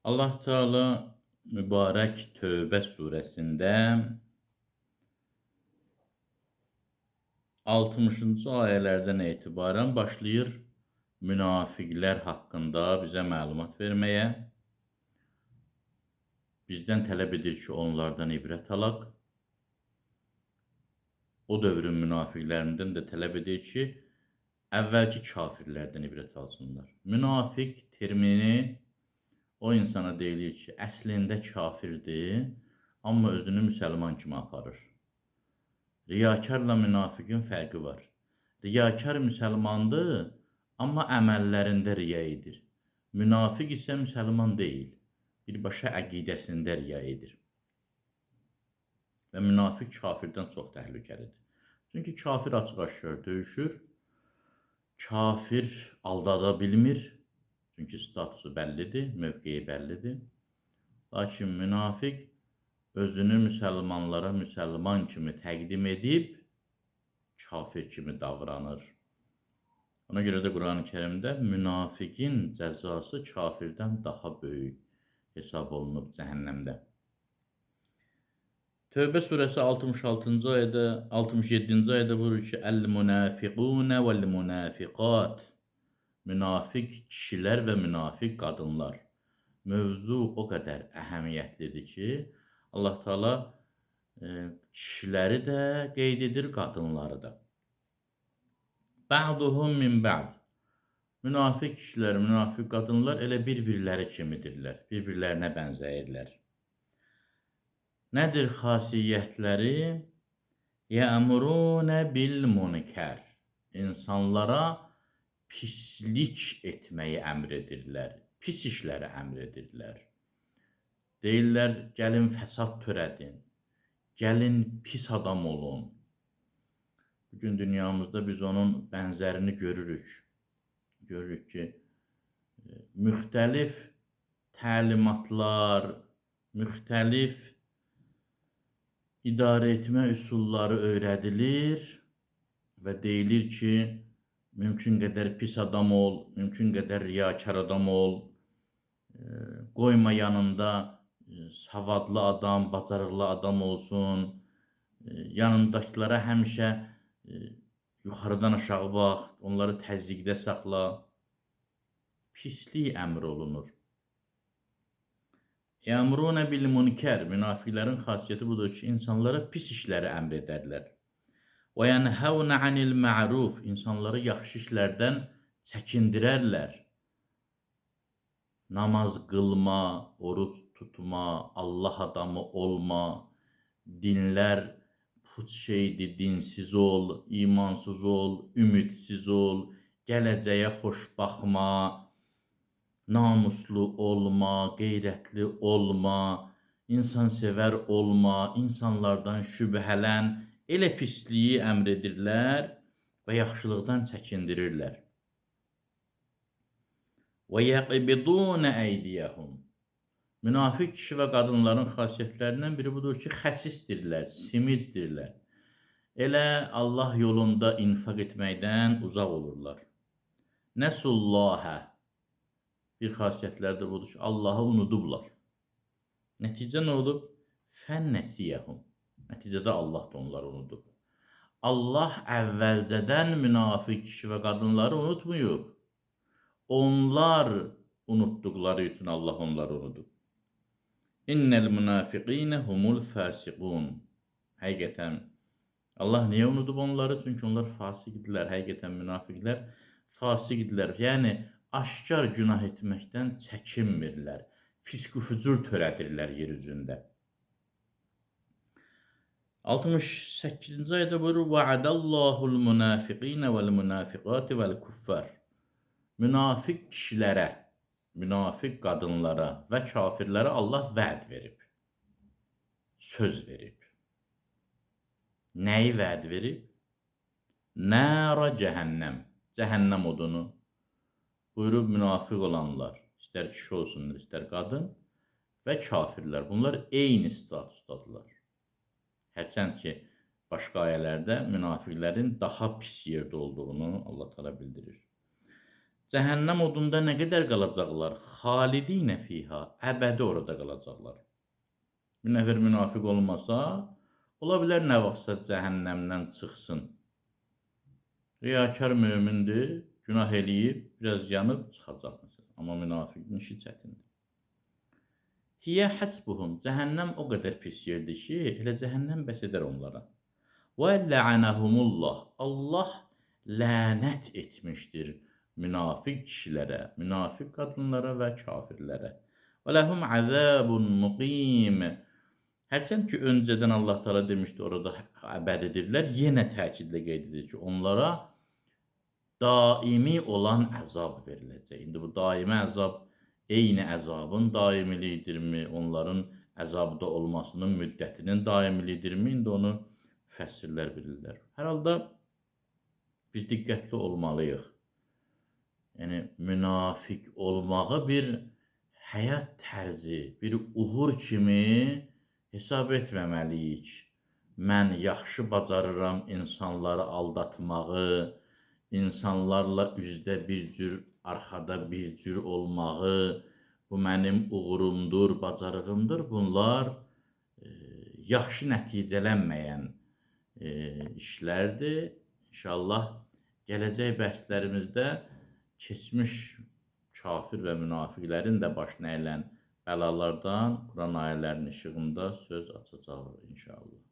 Allah Teala mübarək Tövbə surəsində 60-cı ayələrdən etibarən başlayır münafiqlər haqqında bizə məlumat verməyə. Bizdən tələb edir ki, onlardan ibrət alaq. O dövrün münafiqlərindən də tələb edir ki, əvvəlki kafirlərdən ibrət alsınlar. Münafiq termini o insana deyilir ki, əslində kafirdir, amma özünü müsəlman kimi aparır. Riyakarla münafiqin fərqi var. Riyakar müsəlmandır, amma əməllərində riya edir. Münafiq isə müsəlman deyil, birbaşa əqidəsində riya edir. Və münafiq kafirdən çox təhlükəlidir. Çünki kafir açıq-aşkar döyüşür, kafir aldada bilmir, çünki statusu bəllidir, mövqeyi bəllidir. Lakin münafiq özünü müsəlmanlara müsəlman kimi təqdim edib, kafir kimi davranır. Ona görə də Qurani-Kərimdə münafiqin cəzası kafirdən daha böyük hesab olunub cəhənnəmdə. Tövbə surəsi 66-cı ayədə, 67-ci ayədə buyurur ki, Əl-münafiqunə vəl-münafiqat. Münafiq kişilər və münafiq qadınlar. Mövzu o qədər əhəmiyyətlidir ki, Allah Teala kişiləri də qeyd edir, qadınları da. Bə'duhum min bə'd. Münafiq kişilər, münafiq qadınlar elə bir-birləri kimidirlər, bir-birlərinə bənzəyirlər. Nədir xasiyyətləri? Yəmurunə bil-münkər. İnsanlara pislik etməyi əmr edirlər, pis işləri əmr edirlər. Deyirlər, gəlin fəsad törədin, gəlin pis adam olun. Bugün dünyamızda biz onun bənzərini görürük. Görürük ki, müxtəlif təlimatlar, müxtəlif idarə etmə üsulları öyrədilir və deyilir ki, mümkün qədər pis adam ol, mümkün qədər riyakar adam ol, qoyma yanında savadlı adam, bacarıqlı adam olsun, yanındakılara həmişə yuxarıdan aşağı bax, onları təzyiqdə saxla. Pislik əmr olunur. Yəmurunə bil-münkər. Münafiqlərin xasiyyəti budur ki, insanlara pis işləri əmr edərlər. Və yənhəvnə anil-ma'ruf. İnsanları yaxşı işlərdən çəkindirərlər. Namaz qılma, oruç tutma, Allah adamı olma, dinlər put şeydir, dinsiz ol, imansız ol, ümidsiz ol, gələcəyə xoş baxma, namuslu olma, qeyrətli olma, insansevər olma, insanlardan şübhələn, elə pisliyi əmr edirlər və yaxşılıqdan çəkindirirlər. Və yəqbidunə əydiyəhum. Münafiq kişi və qadınların xasiyyətlərindən biri budur ki, xəsisdirlər, simicdirlər. Elə Allah yolunda infaq etməkdən uzaq olurlar. Nəsullahə. Bir xasiyyətləri də budur ki, Allahı unudublar. Nəticə nə olub? Fənnəsiyəhum. Nəticədə Allah da onları unudub. Allah əvvəlcədən münafiq kişi və qadınları unutmuyub. Onlar unutduqları üçün Allah onları unudub. İnnəl münafiqinə humul fasiqun. Həqiqətən, Allah niyə unudub onları? Çünki onlar fasiqdirlər. Həqiqətən münafiqlər fasiqdirlər. Yəni, aşkar günah etməkdən çəkinmirlər. Fisq-fücur törədirlər yer üzündə. 68-ci ayədə buyurur, Va'adallahul münafiqinə vəl-münafiqati vəl-kuffar. Münafiq kişilərə, münafiq qadınlara və kafirlərə Allah vəd verib. Söz verib. Nəyi vəd verib? Nəra cəhənnəm. Cəhənnəm odunu. Buyurub münafiq olanlar, istər kişi olsunlar, istər qadın və kafirlər. Bunlar eyni statusdadılar. Hərçənd ki, başqa ayələrdə münafiqlərin daha pis yerdə olduğunu Allah təala bildirir. Cəhənnəm odunda nə qədər qalacaqlar? Xalidinə fiha, əbədi orada qalacaqlar. Bir nəfər münafiq olmasa, ola bilər nə vaxtsa cəhənnəmdən çıxsın. Riyakar mömindir, günah eləyib, biraz yanıb çıxacaq məsələn. Amma münafiqin işi çətindir. Hiyə həsbuhum, cəhənnəm o qədər pis yerdir ki, elə cəhənnəm bəs edər onlara. Və lə'anəhumullah, Allah lənət etmişdir münafiq kişilərə, münafiq qadınlara və kafirlərə. Və ləhum əzabun muqim. Hərçənd ki, öncədən Allah Teala demişdi, orada əbədidirlər, yenə təkidlə qeyd edir ki, onlara daimi olan əzab veriləcək. İndi bu daimi əzab eyni əzabın daimiliyidirmi, onların əzabda olmasının müddətinin daimiliyidirmi? İndi onu müfəssirlər bilirlər. Hər halda biz diqqətli olmalıyıq. Yəni, münafiq olmağı bir həyat tərzi, bir uğur kimi hesab etməməliyik. Mən yaxşı bacarıram insanları aldatmağı, insanlarla üzdə bir cür, arxada bir cür olmağı, bu mənim uğurumdur, bacarığımdır. Bunlar yaxşı nəticələnməyən işlərdir. İnşallah gələcək bəhslərimizdə keçmiş kafir və münafiqlərin də başına əyilən bəlalardan Quran ayələrinin işığında söz açacağıq inşallah.